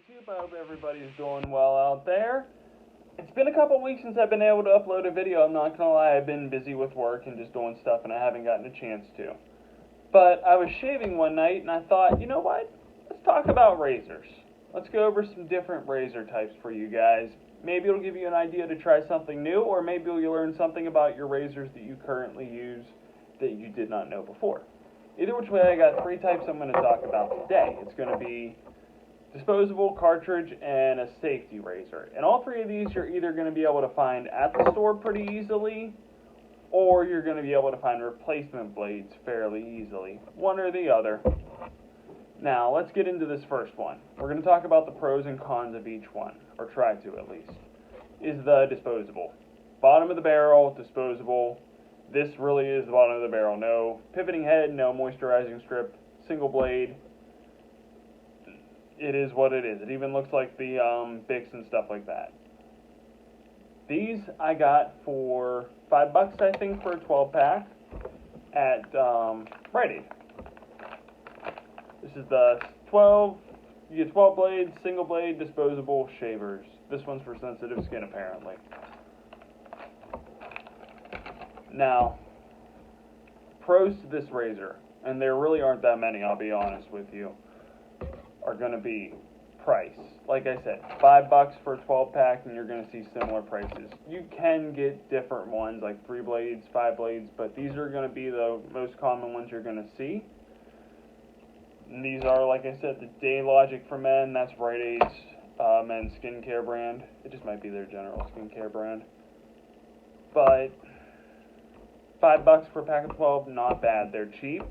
YouTube. I hope everybody's doing well out there. It's been a couple weeks since I've been able to upload a video. I'm not gonna lie, I've been busy with work and just doing stuff and I haven't gotten a chance to. But I was shaving one night and I thought, you know what? Let's talk about razors. Let's go over some different razor types for you guys. Maybe it'll give you an idea to try something new, or maybe you'll learn something about your razors that you currently use that you did not know before. Either which way, I got three types I'm going to talk about today. It's going to be disposable, cartridge, and a safety razor. And all three of these you're either going to be able to find at the store pretty easily, or you're going to be able to find replacement blades fairly easily. One or the other. Now, let's get into this first one. We're going to talk about the pros and cons of each one, or try to at least. Is the disposable. Bottom of the barrel, disposable. This really is the bottom of the barrel. No pivoting head, no moisturizing strip, single blade. It is what it is. It even looks like the Bics and stuff like that. These I got for $5, I think, for a 12-pack at Rite Aid. This is the 12. You get 12 blades, single blade, disposable shavers. This one's for sensitive skin, apparently. Now, pros to this razor, and there really aren't that many, I'll be honest with you, are going to be price. Like I said, $5 for a 12-pack, and you're going to see similar prices. You can get different ones, like 3 blades, 5 blades, but these are going to be the most common ones you're going to see. And these are, like I said, the Day Logic for men. That's Rite Aid's men's skincare brand. It just might be their general skincare brand. But $5 for a pack of 12, not bad. They're cheap.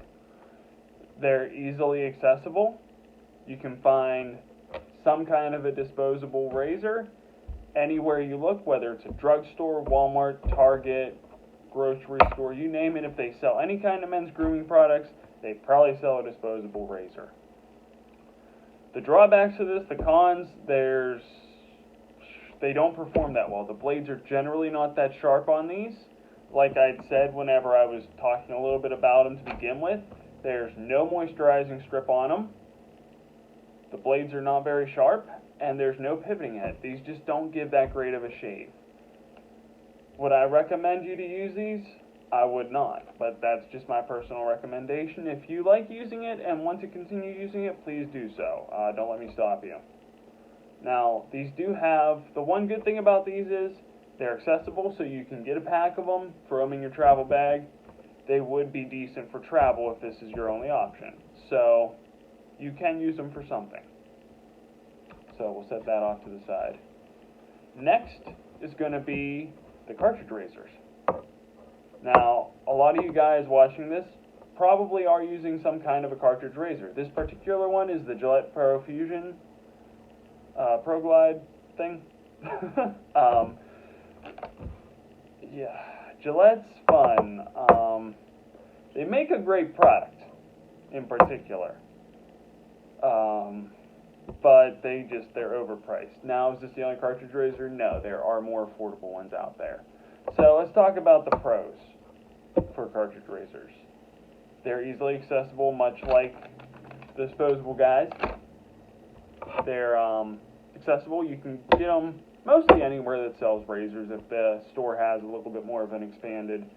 They're easily accessible. You can find some kind of a disposable razor anywhere you look, whether it's a drugstore, Walmart, Target, grocery store, you name it. If they sell any kind of men's grooming products, they probably sell a disposable razor. The drawbacks to this, the cons, they don't perform that well. The blades are generally not that sharp on these. Like I'd said whenever I was talking a little bit about them to begin with, there's no moisturizing strip on them. The blades are not very sharp, and there's no pivoting head. These just don't give that great of a shave. Would I recommend you to use these? I would not, but that's just my personal recommendation. If you like using it and want to continue using it, please do so. Don't let me stop you. Now, these do have, the one good thing about these is they're accessible, so you can get a pack of them, throw them in your travel bag. They would be decent for travel if this is your only option. So, you can use them for something. So, we'll set that off to the side. Next is going to be the cartridge razors. Now, a lot of you guys watching this probably are using some kind of a cartridge razor. This particular one is the Gillette Pro Fusion Pro Glide thing. Yeah, Gillette's fun. They make a great product in particular. But they're overpriced. Now, is this the only cartridge razor? No, there are more affordable ones out there. So let's talk about the pros for cartridge razors. They're easily accessible, much like the disposable guys. They're accessible. You can get them mostly anywhere that sells razors if the store has a little bit more of an expanded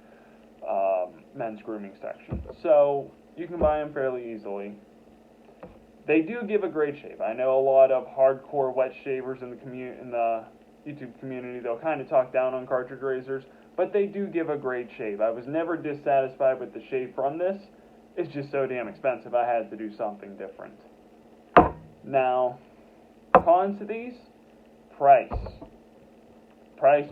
men's grooming section. So you can buy them fairly easily. They do give a great shave. I know a lot of hardcore wet shavers in the YouTube community, they'll kind of talk down on cartridge razors, but they do give a great shave. I was never dissatisfied with the shave from this. It's just so damn expensive, I had to do something different. Now, cons to these, price. Price.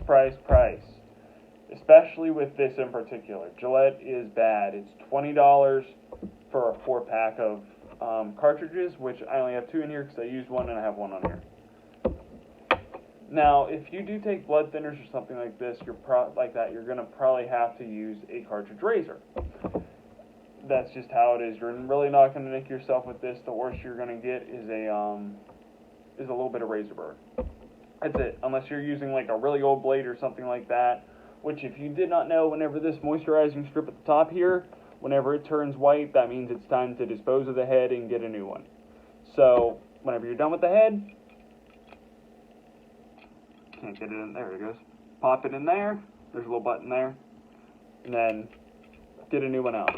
Especially with this in particular. Gillette is bad. It's $20 for a 4-pack of cartridges, which I only have 2 in here because I used one and I have one on here. Now, if you do take blood thinners or something like this, you're going to probably have to use a cartridge razor. That's just how it is. You're really not going to nick yourself with this. The worst you're going to get is a little bit of razor burn. That's it. Unless you're using like a really old blade or something like that, which if you did not know, whenever this moisturizing strip at the top here, whenever it turns white, that means it's time to dispose of the head and get a new one. So whenever you're done with the head, can't get it in. There it goes. Pop it in there. There's a little button there. And then get a new one out.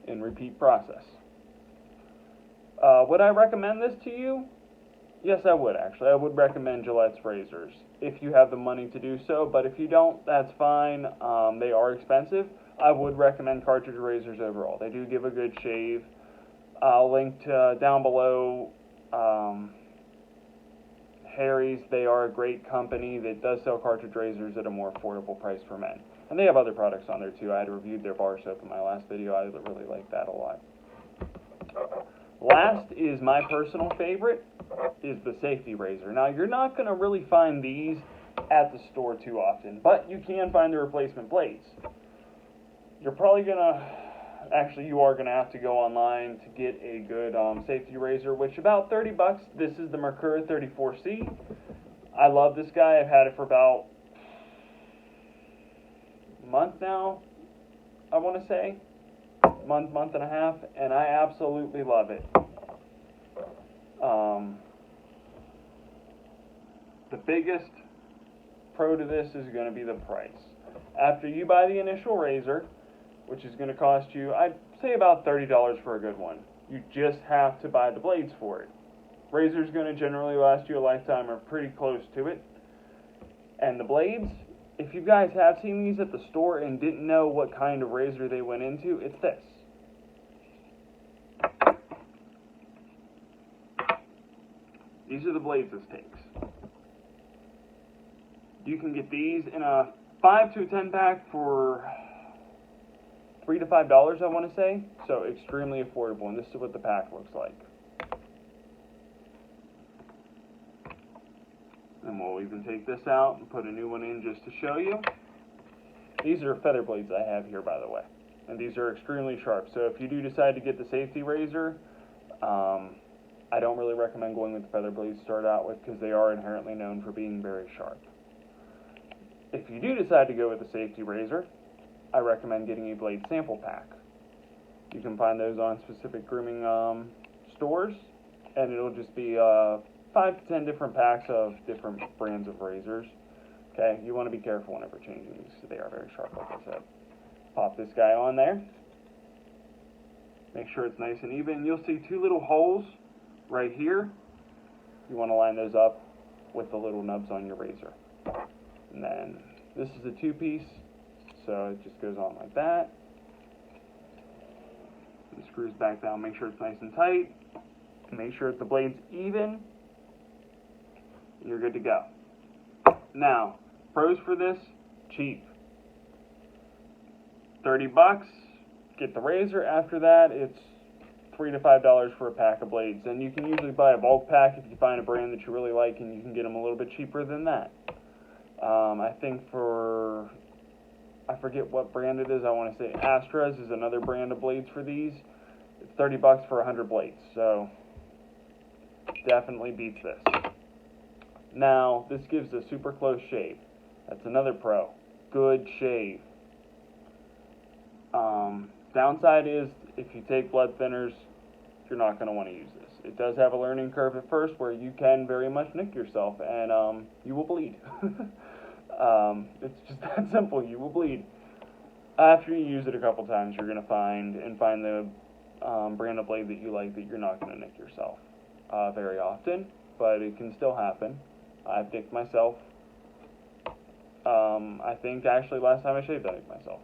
And repeat process. Would I recommend this to you? Yes, I would actually. I would recommend Gillette's razors if you have the money to do so, but if you don't, that's fine. They are expensive. I would recommend cartridge razors overall. They do give a good shave. I'll link to down below Harry's. They are a great company that does sell cartridge razors at a more affordable price for men. And they have other products on there too. I had reviewed their bar soap in my last video. I really like that a lot. Last is my personal favorite, is the safety razor. Now, you're not going to really find these at the store too often, but you can find the replacement blades. You're probably going to, actually you are going to have to go online to get a good safety razor, which about 30 bucks. This is the Mercura 34C. I love this guy. I've had it for about a month now, I want to say. Month and a half, and I absolutely love it. The biggest pro to this is going to be the price. After you buy the initial razor, which is going to cost you, I'd say about $30 for a good one, you just have to buy the blades for it. Razor's going to generally last you a lifetime or pretty close to it. And the blades, if you guys have seen these at the store and didn't know what kind of razor they went into, it's this. These are the blades this takes. You can get these in a 5 to 10 pack for $3 to $5, I want to say. So extremely affordable, and this is what the pack looks like. And we'll even take this out and put a new one in just to show you. These are feather blades I have here, by the way. And these are extremely sharp. So if you do decide to get the safety razor, I don't really recommend going with the feather blades to start out with because they are inherently known for being very sharp. If you do decide to go with the safety razor, I recommend getting a blade sample pack. You can find those on specific grooming stores, and it'll just be 5 to 10 different packs of different brands of razors. Okay, you want to be careful whenever changing these because they are very sharp, like I said. Pop this guy on there. Make sure it's nice and even. You'll see two little holes right here. You want to line those up with the little nubs on your razor. And then this is a two-piece, so it just goes on like that. And screws back down. Make sure it's nice and tight. Make sure that the blade's even. And you're good to go. Now, pros for this, cheap. 30 bucks. Get the razor. After that, it's $3 to $5 for a pack of blades. And you can usually buy a bulk pack if you find a brand that you really like, and you can get them a little bit cheaper than that. I think for, I forget what brand it is, I want to say Astra's is another brand of blades for these. It's 30 bucks for 100 blades, so definitely beats this. Now, this gives a super close shave. That's another pro. Good shave. Downside is, if you take blood thinners, you're not going to want to use this. It does have a learning curve at first where you can very much nick yourself, and you will bleed. It's just that simple. You will bleed. After you use it a couple times, you're going to find the brand of blade that you like that you're not going to nick yourself very often, but it can still happen. I've nicked myself. I think actually last time I shaved, I nicked myself.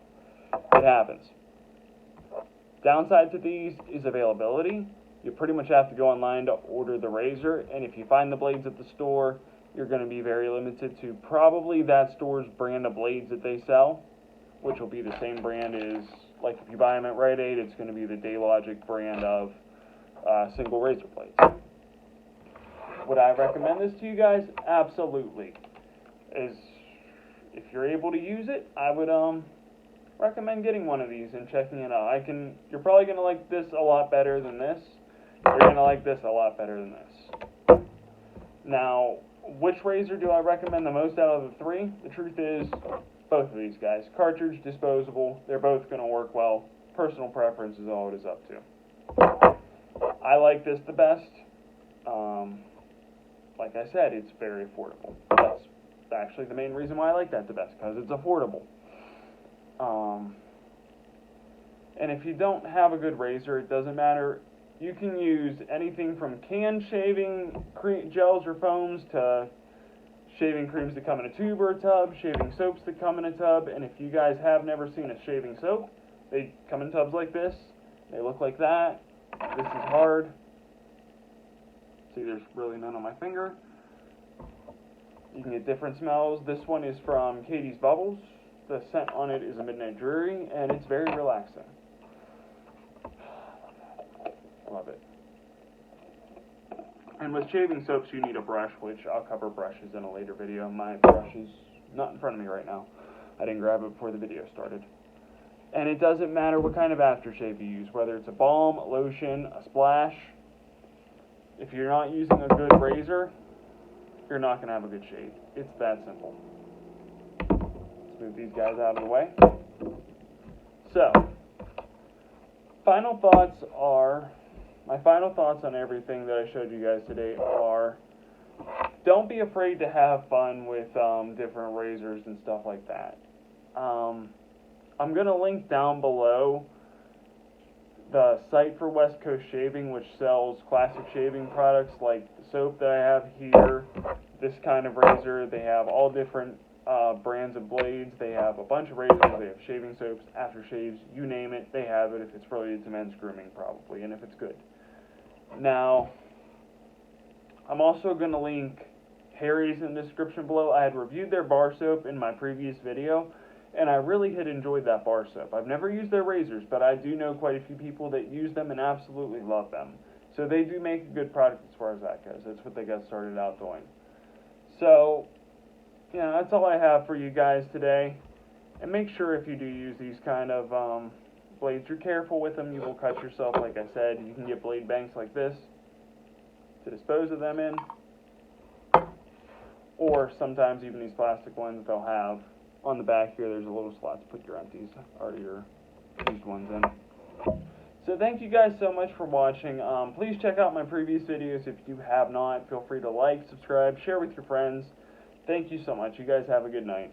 It happens. Downside to these is availability. You pretty much have to go online to order the razor, and if you find the blades at the store, you're going to be very limited to probably that store's brand of blades that they sell, which will be the same brand as, like if you buy them at Rite Aid, it's going to be the Daylogic brand of single razor blades. Would I recommend this to you guys? Absolutely. If you're able to use it, I would recommend getting one of these and checking it out. You're probably going to like this a lot better than this. You're going to like this a lot better than this. Now, which razor do I recommend the most out of the three? The truth is, both of these guys. Cartridge, disposable, they're both going to work well. Personal preference is all it is up to. I like this the best. Like I said, it's very affordable. That's actually the main reason why I like that the best, because it's affordable. And if you don't have a good razor, it doesn't matter. You can use anything from canned shaving gels or foams to shaving creams that come in a tube or a tub, shaving soaps that come in a tub. And if you guys have never seen a shaving soap, they come in tubs like this. They look like that. This is hard. See, there's really none on my finger. You can get different smells. This one is from Katie's Bubbles. The scent on it is a Midnight Dreary, and it's very relaxing. Love it. And with shaving soaps, you need a brush, which I'll cover brushes in a later video. My brush is not in front of me right now. I didn't grab it before the video started. And it doesn't matter what kind of aftershave you use, whether it's a balm, lotion, a splash. If you're not using a good razor, you're not going to have a good shave. It's that simple. Let's move these guys out of the way. So, my final thoughts on everything that I showed you guys today are, don't be afraid to have fun with different razors and stuff like that. I'm going to link down below the site for West Coast Shaving, which sells classic shaving products like the soap that I have here, this kind of razor. They have all different brands of blades. They have a bunch of razors. They have shaving soaps, aftershaves, you name it, they have it if it's related to men's grooming probably, and if it's good. Now, I'm also going to link Harry's in the description below. I had reviewed their bar soap in my previous video, and I really had enjoyed that bar soap. I've never used their razors, but I do know quite a few people that use them and absolutely love them. So they do make a good product as far as that goes. That's what they got started out doing. So, yeah, that's all I have for you guys today. And make sure if you do use these kind of blades, you're careful with them. You will cut yourself, like I said. You can get blade banks like this to dispose of them in. Or sometimes even these plastic ones they'll have. On the back here, there's a little slot to put your empties or your used ones in. So thank you guys so much for watching. Please check out my previous videos if you have not. Feel free to like, subscribe, share with your friends. Thank you so much. You guys have a good night.